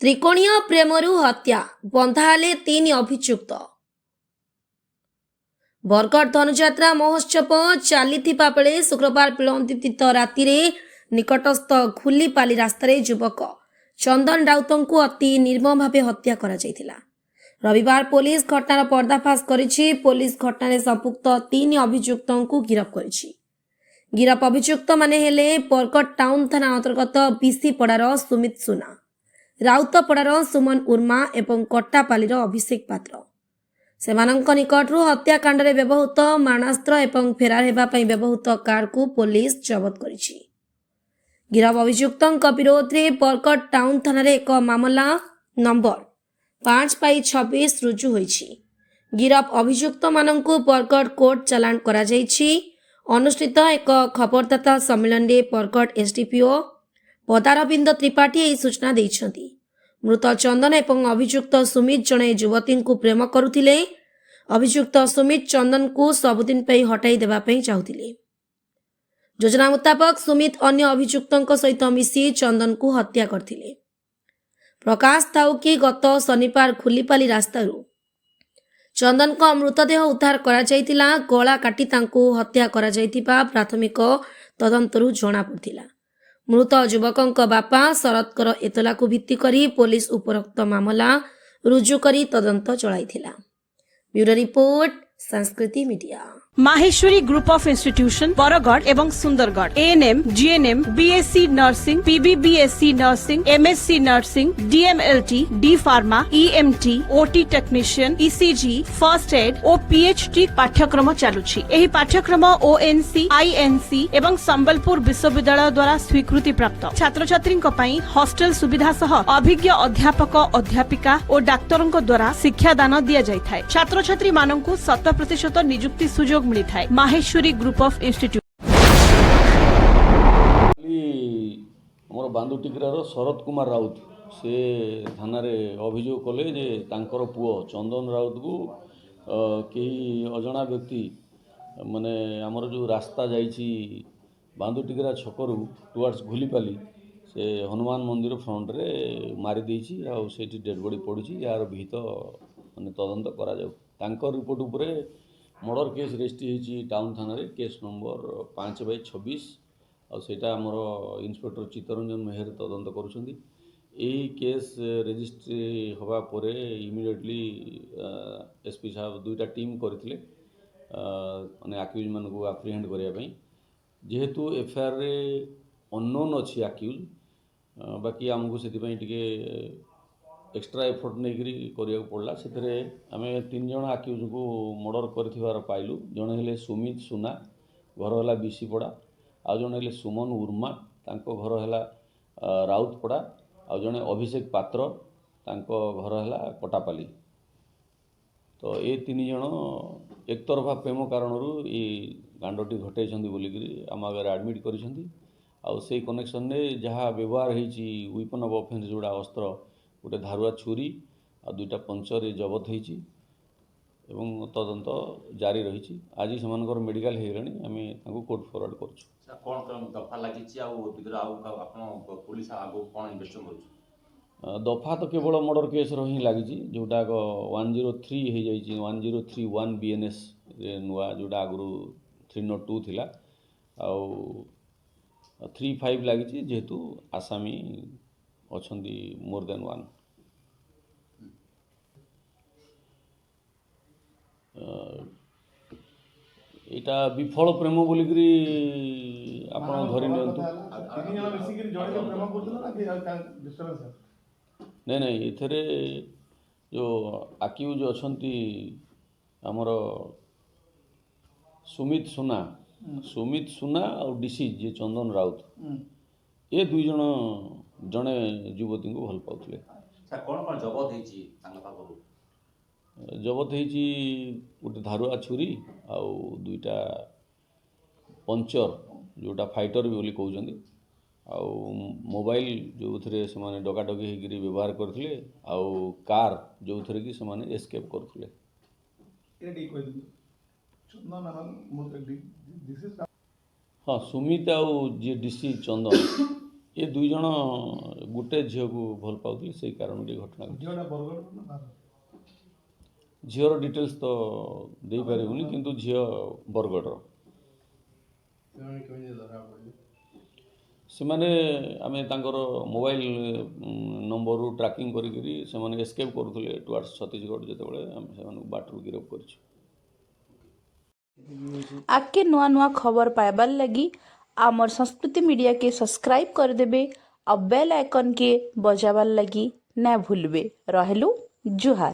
त्रिकोणीय प्रेमरू हत्या बंधा हेले 3 अभियुक्त। बरगढ़ धनुଯାत्रा महोत्सव चली बेले शुक्रवार विलंबित राति निकटस्थ घुलीपाली रास्तार युवक चंदन राउत को अति निर्मम भाव हत्या करा जायथिला। रविवार पुलिस घटनार पर्दाफाश करिछि। पुलिस घटना संपुक्त 3 अभियुक्त को गिरफ करिछि। गिरफ अभियुक्त माने हेले बरगढ़ टाउन थाना अंतर्गत बीसीपड़ार सुमित सुना, राउतपड़ार सुमन उर्मा एवं कट्टापालीर अभिषेक पात्र। सेमानंक निकटरू हत्याकांड में व्यवहृत मारणास्त्र एवं फेरार हेबा पई व्यवहृत कार को पुलिस जबत करिछि। गिरफ अभियुक्त विरोध में बरगढ़ टाउन थाना एक मामला नंबर 5/26 रुजु होइछि। गिरफ अभियुक्त मानंकु बरगढ़ कोर्ट चालान करा जाइछि। अनुष्ठित एक खबरदाता सम्मेलन में बरगढ़ एसडीपीओ पदारविंद त्रिपाठी यह सूचना देइछन्ति। मृत चंदन एवं अभियुक्त सुमित जड़े युवती को प्रेम करुथिले। अभियुक्त सुमित चंदन को सबुदिन पे हटाई देबा पे चाहुथिले। योजना मुताबक सुमित अन्य अभियुक्तों सहित मिसी चंदन को हत्या करथिले। प्रकाश थाउ कि गत शनिवार खुलीपाली रास्तारू चंदन को मृतदेह उद्धार करा जायतिला। गला काटी तांको हत्या करा जायतिबा प्राथमिक तदंतरू जणा पड़िथिला। मृत युवकों बापा शरदकर एतला को भित्ति करी पुलिस उपरोक्त मामला रुजु करी तदंत चलाइथिला। Bureau report Sanskriti media. Maheshwari group of institution Bargarh एवं Sundargarh ANM, GNM, BSc nursing, PBBSc nursing, MSc nursing, DMLT, D pharma, EMT, OT technician, ECG, first aid और पीएचडी पाठ्यक्रम चालुछि। एही पाठ्यक्रम ओएनसी, आईएनसी एवं संबलपुर विश्वविद्यालय द्वारा स्वीकृति प्राप्त। छात्र छात्री हॉस्टल सुविधा सह अभिज्ञ अध्यापक अध्यापिका और डाक्तरों द्वारा शिक्षादान दिया जायଥାଏ। छात्र छात्री माननकु 100% नियुक्ति सुजोग मिली थाए। माहेश्वरी ग्रुप ऑफ इंस्टीट्यूट मोर बांदुटिकरार शरद कुमार राउत से थाना रे अभियोग कले जे तांकर पुओ चंदन राउत को कई अजଣା व्यक्ति माने आमर जो रास्ता जाइछि बांदुटिकरा छकरू टुवर्ड्स घुलीपाली से हनुमान मंदिर फ्रंट रे मारी देछि आ सेठी डेड बॉडी पड़ुछि। यार भीत माने तदंत करा जाउ। तांकर रिपोर्ट उपरे मर्डर केस रेजिस्ट्री होती टाउन थाना रे केस नंबर 5/26 आईटा आमर इन्स्पेक्टर चित्तरंजन मेहर तदंत करुँच। केस रेजिस्ट्री हवा परे इमिडिएटली एसपी साहब 2टा टीम करथिले माने आक्यूज मान को अप्रिहेंड करने। जेहेतु एफआईआर रे अननोन अच्छी आक्यूज बाकी आमको से एक्स्ट्रा एफर्ट नहीं करिया पड़ला। से आम 3 जन आक्यूज को मर्डर कर पाइलु। जड़े हेले सुमित सुना घर है बीसीपड़ा, आउ जड़े हेले सुमन उर्मा तांको घर है राउतपड़ा, आउ जड़े अभिषेक पात्र तांको घर है कटापाली। तो ये 3 जन एक तरफा प्रेम कारण ये कांडटी घटाई बोलिकी आम आगे आडमिट कर कनेक्शन में जहाँ व्यवहार होती वेपन ऑफ ऑफेंस जोड़ा अस्त्र गोटे धारुआ छुरी आ 2टा पंचर जबत होती एवं तदंत जारी रही। आज से मेडिकल हो गला कोर्ट फॉरवर्ड कर दफा तो केवल मर्डर केस ही लगी जोटा 103 हो जाइए 1031 BNS नुआ जोटा आगु 302 थिला आउ 35 लगी जेहेतु आसामी अच्छी मोर देन 1। एटा विफल प्रेम बोलिकी आप धरी नहीं नहीं एथरे जो आक्यूज अच्छी आमर सुमित सुना और डिसीज जे चंदन राउत ये 2 जन जड़े युवती को भल पाते। जबत होती गोटे धारुआ छुरी आउ 2टा पंचर जोटा फाइटर भी बोली कहते आउ मोबाइल जो थे से डकाडकी होकर व्यवहार करते आउ कार जो थे कि से एस्केप करते। हाँ सुमित आउ जी डीसी चंदन ये दुई जन गोटे झील को भल पाते से कारण टी घटना झीर डिटेल्स तो दे पारूनी किंतु झी बरगढ़ से माने आमे तांकर मोबाइल नंबर ट्रैकिंग करी से माने एस्केप करुले टुवर्ड्स छत्तीसगढ़ जेतेबेले आमे से माने बाटरू गिरफ करछु। आके नुआ नुआ खबर पाइबार लगी आमर संस्कृति मीडिया के सब्सक्राइब कर देबे और बेल आइकन के बजाबार लगी ना भूलबे। रहलु जुहार।